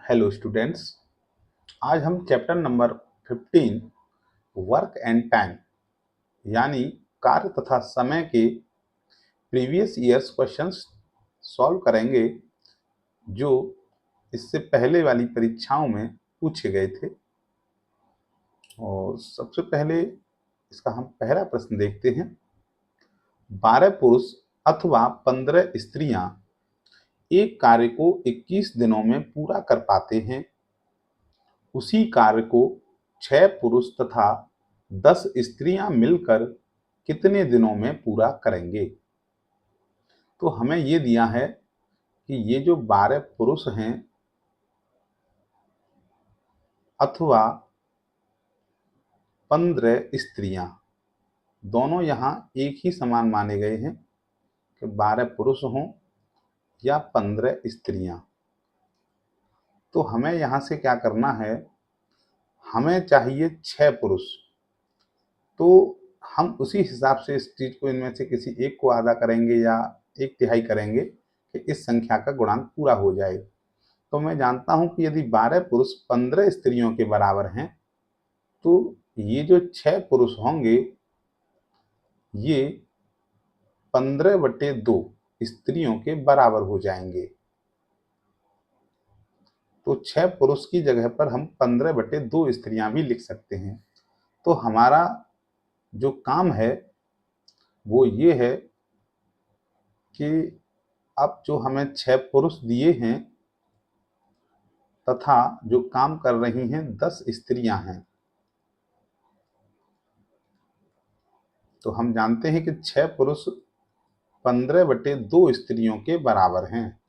Hello students. आज हम chapter number 15 work and time यानी कार्य तथा समय के प्रीवियस ईयर्स क्वेश्चंस सॉल्व करेंगे जो इससे पहले वाली परीक्षाओं में पूछे गए थे। और सबसे पहले इसका हम पहला प्रश्न देखते हैं। 12 पुरुष अथवा 15 स्त्रियां एक कार्य को 21 दिनों में पूरा कर पाते हैं। उसी कार्य को 6 पुरुष तथा 10 स्त्रियां मिलकर कितने दिनों में पूरा करेंगे। तो हमें ये दिया है कि ये जो 12 पुरुष हैं अथवा 15 स्त्रियां, दोनों यहाँ एक ही समान माने गए हैं कि 12 पुरुष हों या 15 स्त्रियां। तो हमें यहाँ से क्या करना है, हमें चाहिए 6 पुरुष। तो हम उसी हिसाब से इस चीज को इनमें से किसी एक को आधा करेंगे या 1/3 करेंगे कि इस संख्या का गुणांक पूरा हो जाए। तो मैं जानता हूं कि यदि 12 पुरुष 15 स्त्रियों के बराबर हैं तो ये जो 6 पुरुष होंगे ये 15/2 स्त्रियों के बराबर हो जाएंगे। तो 6 पुरुष की जगह पर हम 15/2 स्त्रियां भी लिख सकते हैं। तो हमारा जो काम है वो ये है कि अब जो हमें 6 पुरुष दिए हैं तथा जो काम कर रही हैं 10 स्त्रियां हैं, तो हम जानते हैं कि 6 पुरुष 15/2 स्त्रियों के बराबर हैं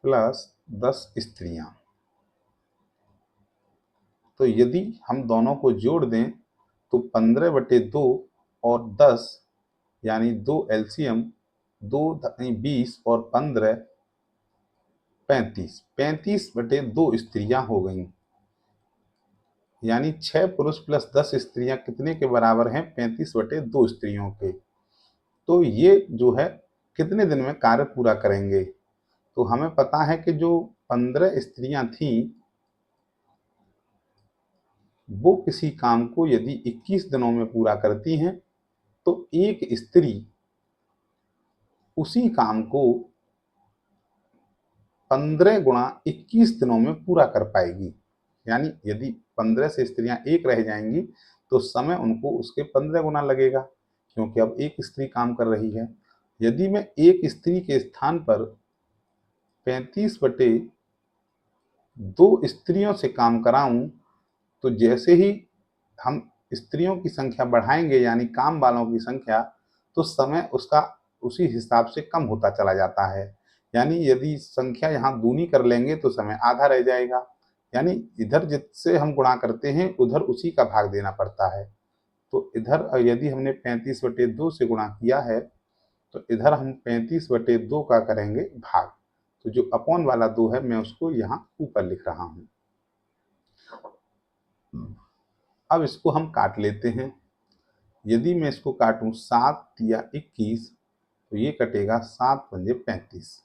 प्लस 10 स्त्रियां। तो यदि हम दोनों को जोड़ दें तो 15/2 और 10 यानी 2 एलसीएम, 2×20 और 15 35, 35/2 स्त्रियां हो गई। यानी 6 पुरुष प्लस 10 स्त्रियां कितने के बराबर हैं, 35/2 स्त्रियों के। तो ये जो है कितने दिन में कार्य पूरा करेंगे। तो हमें पता है कि जो 15 स्त्रियां थीं वो किसी काम को यदि 21 दिनों में पूरा करती हैं तो एक स्त्री उसी काम को 15 गुणा 21 दिनों में पूरा कर पाएगी। यानी यदि 15 से स्त्रियां एक रह जाएंगी तो समय उनको उसके 15 गुना लगेगा, क्योंकि अब एक स्त्री काम कर रही है। यदि मैं एक स्त्री के स्थान पर 35/2 स्त्रियों से काम कराऊं तो जैसे ही हम स्त्रियों की संख्या बढ़ाएंगे यानी काम वालों की संख्या, तो समय उसका उसी हिसाब से कम होता चला जाता है। यानी यदि संख्या यहाँ दूनी कर लेंगे तो समय आधा रह जाएगा। यानी इधर जिससे हम गुणा करते हैं उधर उसी का भाग देना पड़ता है। तो इधर यदि हमने 35/2 से गुणा किया है तो इधर हम 35/2 का करेंगे भाग। तो जो अपॉन वाला 2 है मैं उसको यहाँ ऊपर लिख रहा हूँ। अब इसको हम काट लेते हैं। यदि मैं इसको काटूं 7 या 21 तो ये कटेगा 7×5 35,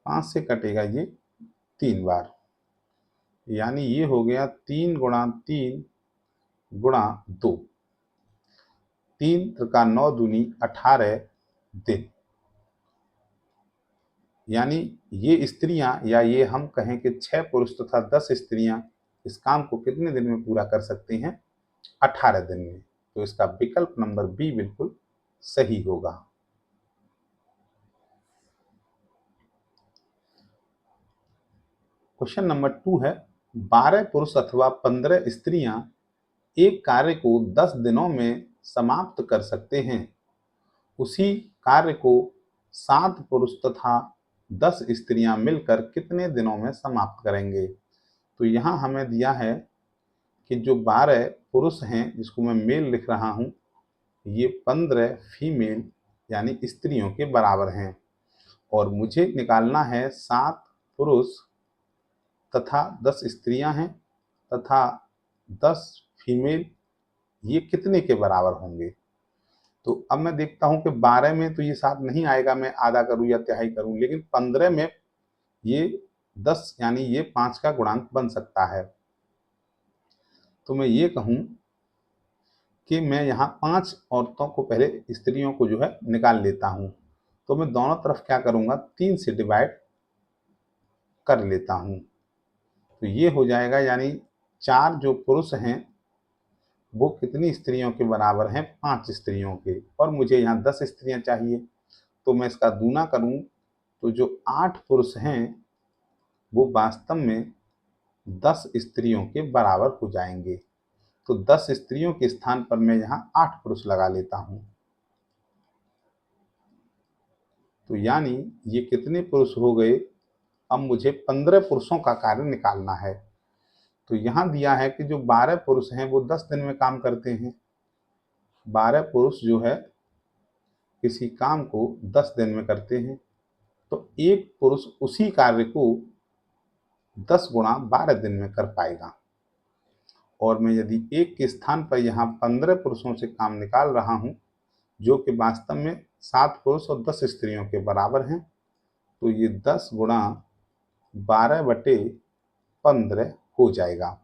5 से कटेगा ये 3 बार, यानी ये हो गया 3×3 × 2, 3×9 = 18 दिन। यानी ये स्त्रियां या ये हम कहें कि 6 पुरुष तथा 10 स्त्रियां इस काम को कितने दिन में पूरा कर सकती हैं, 18 दिन में। तो इसका विकल्प नंबर बी बिल्कुल सही होगा। क्वेश्चन नंबर 2 है, 12 पुरुष अथवा 15 स्त्रियां एक कार्य को 10 दिनों में समाप्त कर सकते हैं। उसी कार्य को 7 पुरुष तथा 10 स्त्रियां मिलकर कितने दिनों में समाप्त करेंगे। तो यहाँ हमें दिया है कि जो 12 पुरुष हैं जिसको मैं मेल लिख रहा हूँ, ये 15 फीमेल यानी स्त्रियों के बराबर हैं और मुझे निकालना है 7 पुरुष तथा 10 स्त्रियां हैं तथा 10 फीमेल, ये कितने के बराबर होंगे। तो अब मैं देखता हूँ कि 12 में तो ये 7 नहीं आएगा, मैं आधा करूँ या तिहाई करूँ, लेकिन 15 में ये 10 यानी ये 5 का गुणांक बन सकता है। तो मैं ये कहूँ कि मैं यहाँ 5 औरतों को, पहले स्त्रियों को जो है निकाल लेता हूँ। तो मैं दोनों तरफ क्या करूँगा, 3 से डिवाइड कर लेता हूँ। तो ये हो जाएगा, यानी 4 जो पुरुष हैं वो कितनी स्त्रियों के बराबर हैं, 5 स्त्रियों के, और मुझे यहाँ 10 स्त्रियाँ चाहिए। तो मैं इसका दूना करूँ तो जो 8 पुरुष हैं वो वास्तव में 10 स्त्रियों के बराबर हो जाएंगे। तो 10 स्त्रियों के स्थान पर मैं यहाँ 8 पुरुष लगा लेता हूँ। तो यानी ये कितने पुरुष हो गए, अब मुझे 15 पुरुषों का कार्य निकालना है। तो यहाँ दिया है कि जो 12 पुरुष हैं वो 10 दिन में काम करते हैं। 12 पुरुष जो है किसी काम को 10 दिन में करते हैं, तो एक पुरुष उसी कार्य को 10 गुणा 12 दिन में कर पाएगा। और मैं यदि एक के स्थान पर यहाँ 15 पुरुषों से काम निकाल रहा हूँ, जो कि वास्तव में 7 पुरुष और 10 स्त्रियों के बराबर हैं, तो ये 10 गुणा 12/15 हो जाएगा।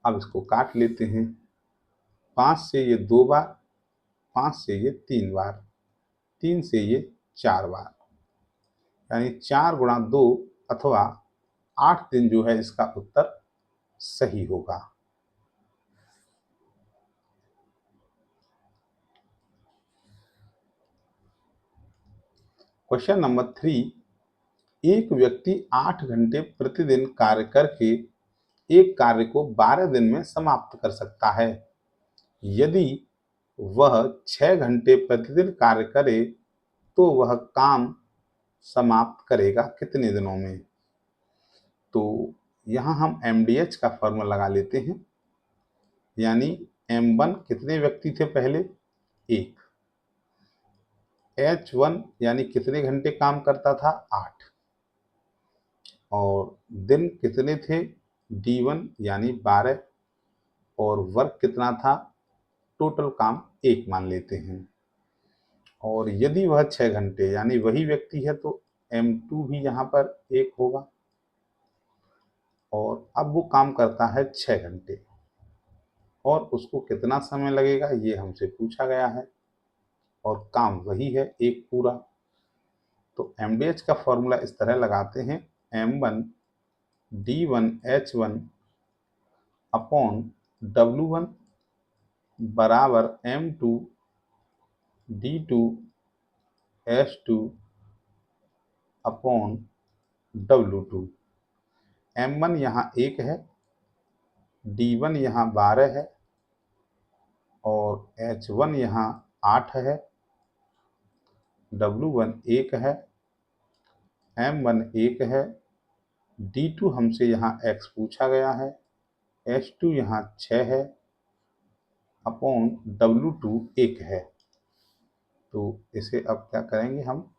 अब इसको काट लेते हैं। 5 से ये 2 बार, 5 से ये 3 बार, 3 से ये 4 बार, यानी 4 गुणा 2 अथवा 8 दिन जो है इसका उत्तर सही होगा। क्वेश्चन नंबर 3, एक व्यक्ति 8 घंटे प्रतिदिन कार्य करके एक कार्य को 12 दिन में समाप्त कर सकता है। यदि वह 6 घंटे प्रतिदिन कार्य करे तो वह काम समाप्त करेगा कितने दिनों में। तो यहाँ हम MDH का फॉर्मूला लगा लेते हैं, यानी M1 कितने व्यक्ति थे पहले, 1, H1 यानी कितने घंटे काम करता था, 8, और दिन कितने थे, D1 यानी 12, और वर्क कितना था, टोटल काम 1 मान लेते हैं। और यदि वह 6 घंटे यानी वही व्यक्ति है तो M2 भी यहाँ पर 1 होगा, और अब वो काम करता है 6 घंटे और उसको कितना समय लगेगा ये हमसे पूछा गया है, और काम वही है 1 पूरा। तो MDH का फॉर्मूला इस तरह लगाते हैं, M1 D1 H1 upon W1 बराबर M2 D2 H2 upon W2। M1 यहाँ 1 है, D1 यहाँ 12 है, और H1 यहाँ 8 है, W1 1 है, M1 1 है, D2 हमसे यहाँ X पूछा गया है, H2 यहाँ 6 है, अपॉन W2 1 है। तो इसे अब क्या करेंगे, हम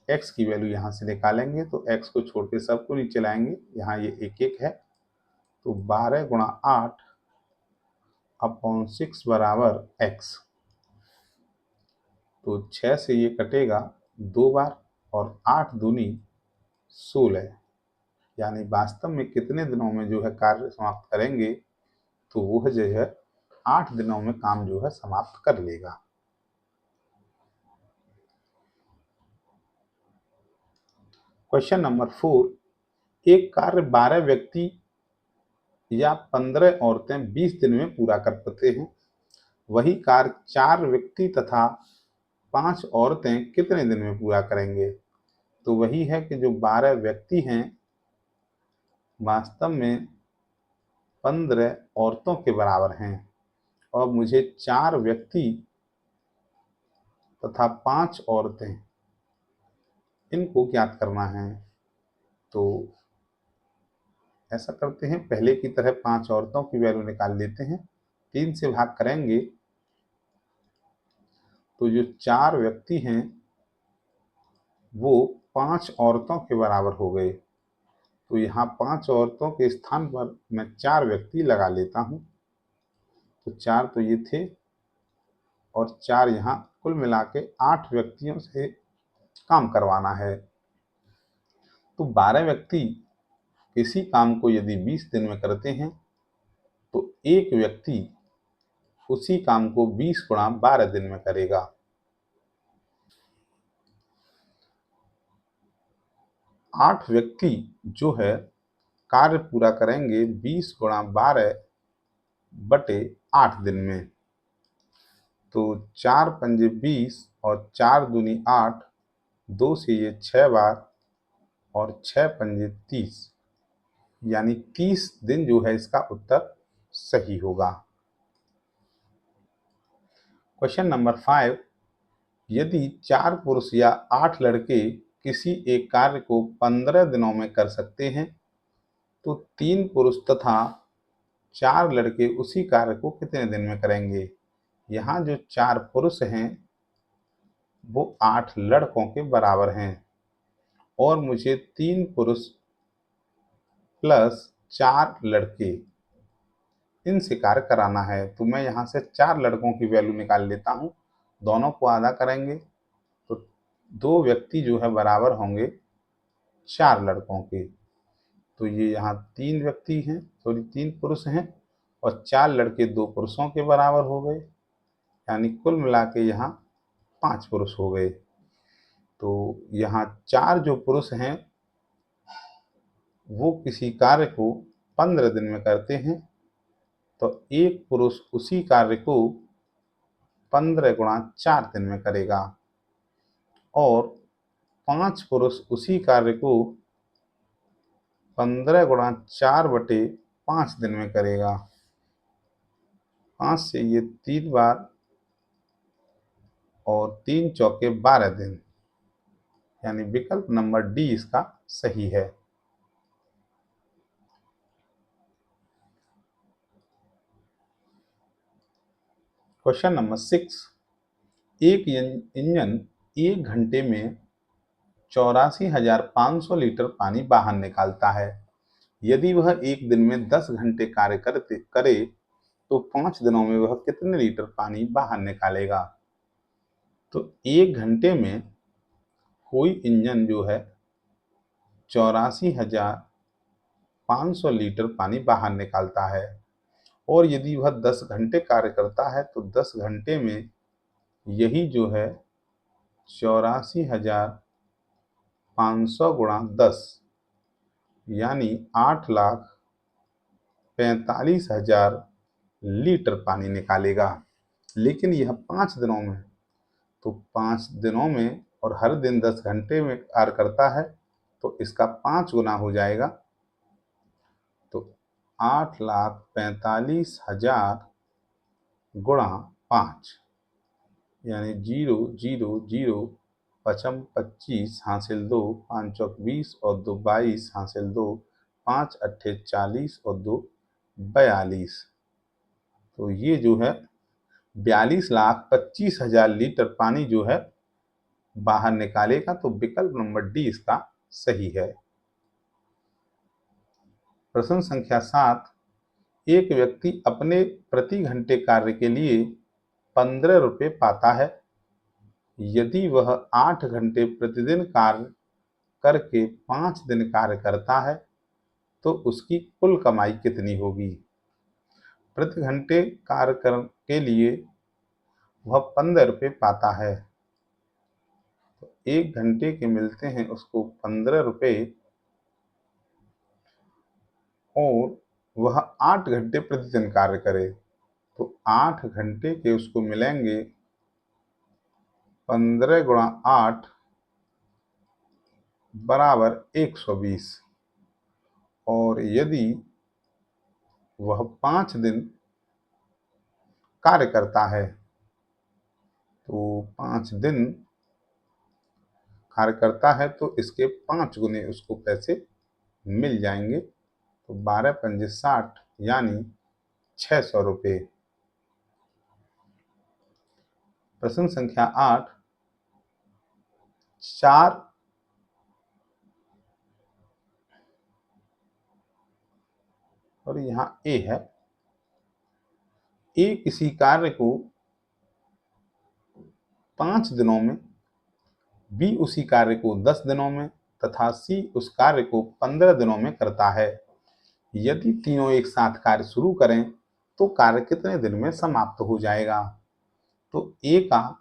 X की वैल्यू यहाँ से निकालेंगे, तो X को छोड़ के सबको नीचे लाएंगे, यहाँ ये 1 है, तो 12 गुणा 8 अपॉन 6 बराबर X। तो 6 से ये कटेगा 2 बार, और 8 दूनी 16, यानी वास्तव में कितने दिनों में जो है कार्य समाप्त करेंगे, तो वह जो है 8 दिनों में काम जो है समाप्त कर लेगा। क्वेश्चन नंबर 4, एक कार्य 12 व्यक्ति या 15 औरतें 20 दिन में पूरा कर पाते हैं, वही कार्य 4 व्यक्ति तथा 5 औरतें कितने दिन में पूरा करेंगे। तो वही है कि जो 12 व्यक्ति हैं वास्तव में 15 औरतों के बराबर हैं, और मुझे 4 व्यक्ति तथा 5 औरतें इनको ज्ञात करना है। तो ऐसा करते हैं, पहले की तरह 5 औरतों की वैल्यू निकाल लेते हैं, 3 से भाग करेंगे तो जो 4 व्यक्ति हैं वो 5 औरतों के बराबर हो गए। तो यहाँ 5 औरतों के स्थान पर मैं 4 व्यक्ति लगा लेता हूँ। तो 4 तो ये थे, और 4 यहाँ, कुल मिला के 8 व्यक्तियों से काम करवाना है। तो 12 व्यक्ति किसी काम को यदि 20 दिन में करते हैं तो एक व्यक्ति उसी काम को 20 गुणा 12 दिन में करेगा। 8 व्यक्ति जो है कार्य पूरा करेंगे 20 गुणा 12 बटे 8 दिन में। तो 4 पंजे 20 और 4 दूनी 8, 2 से ये 6 बार और 6 पंजे 30, यानी 30 दिन जो है इसका उत्तर सही होगा। क्वेश्चन नंबर 5, यदि 4 पुरुष या 8 लड़के किसी एक कार्य को 15 दिनों में कर सकते हैं तो 3 पुरुष तथा 4 लड़के उसी कार्य को कितने दिन में करेंगे। यहाँ जो 4 पुरुष हैं वो 8 लड़कों के बराबर हैं और मुझे 3 पुरुष प्लस 4 लड़के इनसे कार्य कराना है। तो मैं यहाँ से 4 लड़कों की वैल्यू निकाल लेता हूँ, दोनों को आधा करेंगे तो 2 व्यक्ति जो है बराबर होंगे 4 लड़कों के। तो ये यहाँ 3 व्यक्ति हैं, सॉरी 3 पुरुष हैं और 4 लड़के 2 पुरुषों के बराबर हो गए, यानी कुल मिला के यहाँ 5 पुरुष हो गए। तो यहाँ 4 जो पुरुष हैं वो किसी कार्य को 15 दिन में करते हैं तो एक पुरुष उसी कार्य को 15 गुणा 4 दिन में करेगा और 5 पुरुष उसी कार्य को 15 गुणा 4 बटे 5 दिन में करेगा। 5 से ये 3 बार और 3 चौके 12 दिन, यानी विकल्प नंबर डी इसका सही है। क्वेश्चन नंबर 6, एक इंजन 1 घंटे में 84,500 लीटर पानी बाहर निकालता है। यदि वह एक दिन में 10 घंटे कार्य करे तो 5 दिनों में वह कितने लीटर पानी बाहर निकालेगा। तो 1 घंटे में कोई इंजन जो है 84,500 लीटर पानी बाहर निकालता है और यदि वह 10 घंटे कार्य करता है तो 10 घंटे में यही जो है 84,500 गुणा 10, यानी 8,45,000 लीटर पानी निकालेगा। लेकिन यह 5 दिनों में, तो 5 दिनों में और हर दिन 10 घंटे में कार्य करता है तो इसका 5 गुना हो जाएगा। तो 8,45,000 गुणा 5, यानी 0 0 0 पचम 25 हासिल 2, 5 चौक 20 और 2 22 हासिल 2, 5 अट्ठे 40 और 2 42। तो ये जो है 42,25,000 लीटर पानी जो है बाहर निकालेगा। तो विकल्प नंबर डी इसका सही है। प्रश्न संख्या 7, एक व्यक्ति अपने प्रति घंटे कार्य के लिए 15 रुपये पाता है। यदि वह 8 घंटे प्रतिदिन कार्य करके 5 दिन कार्य करता है तो उसकी कुल कमाई कितनी होगी। प्रति घंटे कार्य के लिए वह 15 रुपये पाता है, तो 1 घंटे के मिलते हैं उसको 15 रुपये और वह 8 घंटे प्रतिदिन कार्य करे तो 8 घंटे के उसको मिलेंगे 15 गुणा 8 बराबर 120 और यदि वह 5 दिन कार्य करता है तो 5 दिन कार्य करता है तो इसके 5 गुने उसको पैसे मिल जाएंगे। तो 12 पंजे 60, यानी 600 रुपये। प्रश्न संख्या 8, 4 और यहाँ ए है। ए किसी कार्य को 5 दिनों में, बी उसी कार्य को 10 दिनों में तथा सी उस कार्य को 15 दिनों में करता है। यदि तीनों एक साथ कार्य शुरू करें तो कार्य कितने दिन में समाप्त हो जाएगा? तो ए का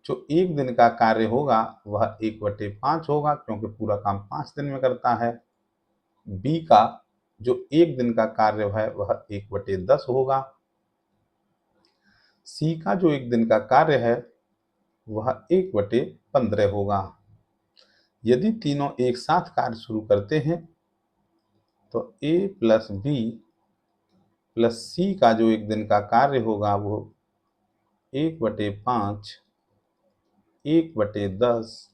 जो 1 दिन का कार्य होगा वह 1/5 होगा, क्योंकि पूरा काम 5 दिन में करता है। बी का जो 1 दिन का कार्य है वह 1/10 होगा। सी का जो 1 दिन का कार्य है वह 1/15 होगा। यदि तीनों एक साथ कार्य शुरू करते हैं तो ए प्लस बी प्लस सी का जो 1 दिन का कार्य होगा वो 1/5, 1/10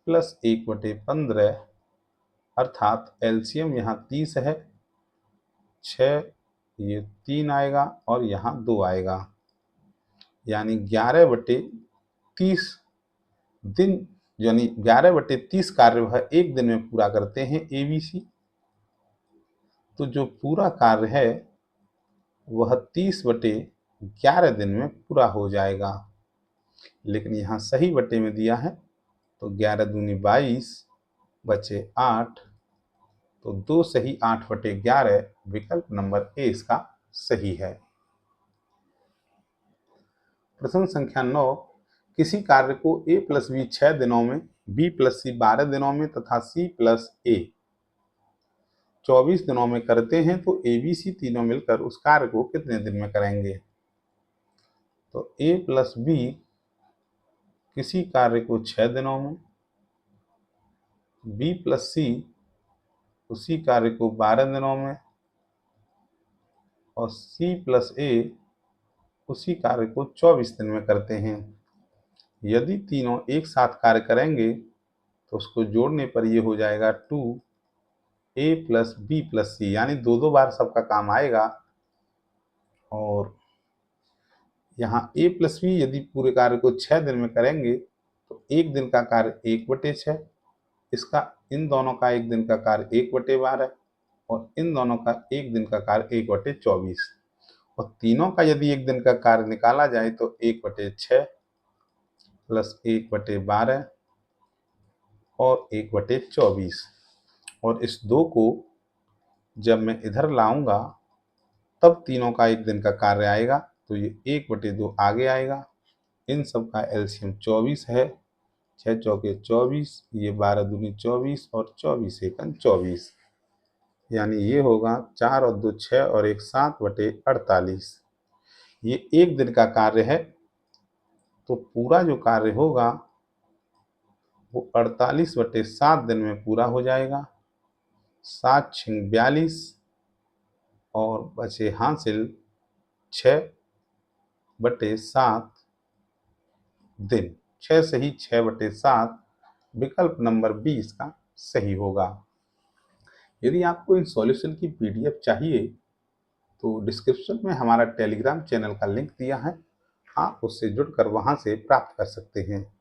प्लस 1/15, अर्थात एलसीएम यहाँ 30 है, 6 ये 3 आएगा और यहाँ 2 आएगा, यानी 11/30 दिन, यानी 11/30 कार्य वह 1 दिन में पूरा करते हैं एबीसी। तो जो पूरा कार्य है वह 30/11 दिन में पूरा हो जाएगा। लेकिन यहाँ सही बटे में दिया है तो 11 दूनी 22 बचे 8, तो 2 सही 8/11, विकल्प नंबर ए इसका सही है। प्रश्न संख्या 9, किसी कार्य को ए प्लस बी 6 दिनों में, बी प्लस सी 12 दिनों में तथा सी प्लस ए 24 दिनों में करते हैं तो ए बी सी तीनों मिलकर उस कार्य को कितने दिन में करेंगे? तो ए प्लस बी किसी कार्य को 6 दिनों में, बी प्लस सी उसी कार्य को 12 दिनों में और सी प्लस ए उसी कार्य को 24 दिन में करते हैं। यदि तीनों एक साथ कार्य करेंगे तो उसको जोड़ने पर ये हो जाएगा 2a प्लस बी प्लस सी, यानी 2-2 बार सबका काम आएगा। और यहाँ a प्लस बी यदि पूरे कार्य को 6 दिन में करेंगे तो 1 दिन का कार्य 1/6, इसका इन दोनों का 1 दिन का कार्य 1/12 और इन दोनों का 1 दिन का कार्य 1/24, और तीनों का यदि 1 दिन का कार्य निकाला जाए तो 1/6 प्लस 1/12 और 1/24, और इस 2 को जब मैं इधर लाऊंगा तब तीनों का 1 दिन का कार्य आएगा, तो ये 1/2 आगे आएगा। इन सब का एलसीएम 24 है, 6 चौके 24, ये 12 दूनी 24 और 24 एकम 24, यानी ये होगा 4 और 2 6 और 1 7/48। ये 1 दिन का कार्य है, तो पूरा जो कार्य होगा वो 48/7 दिन में पूरा हो जाएगा। 7 6 42 और बचे हासिल 6/7 दिन, 6 सही 6/7, विकल्प नंबर बी इसका सही होगा। यदि आपको इन सॉल्यूशन की पीडीएफ चाहिए तो डिस्क्रिप्शन में हमारा टेलीग्राम चैनल का लिंक दिया है, आप उससे जुड़कर वहां से प्राप्त कर सकते हैं।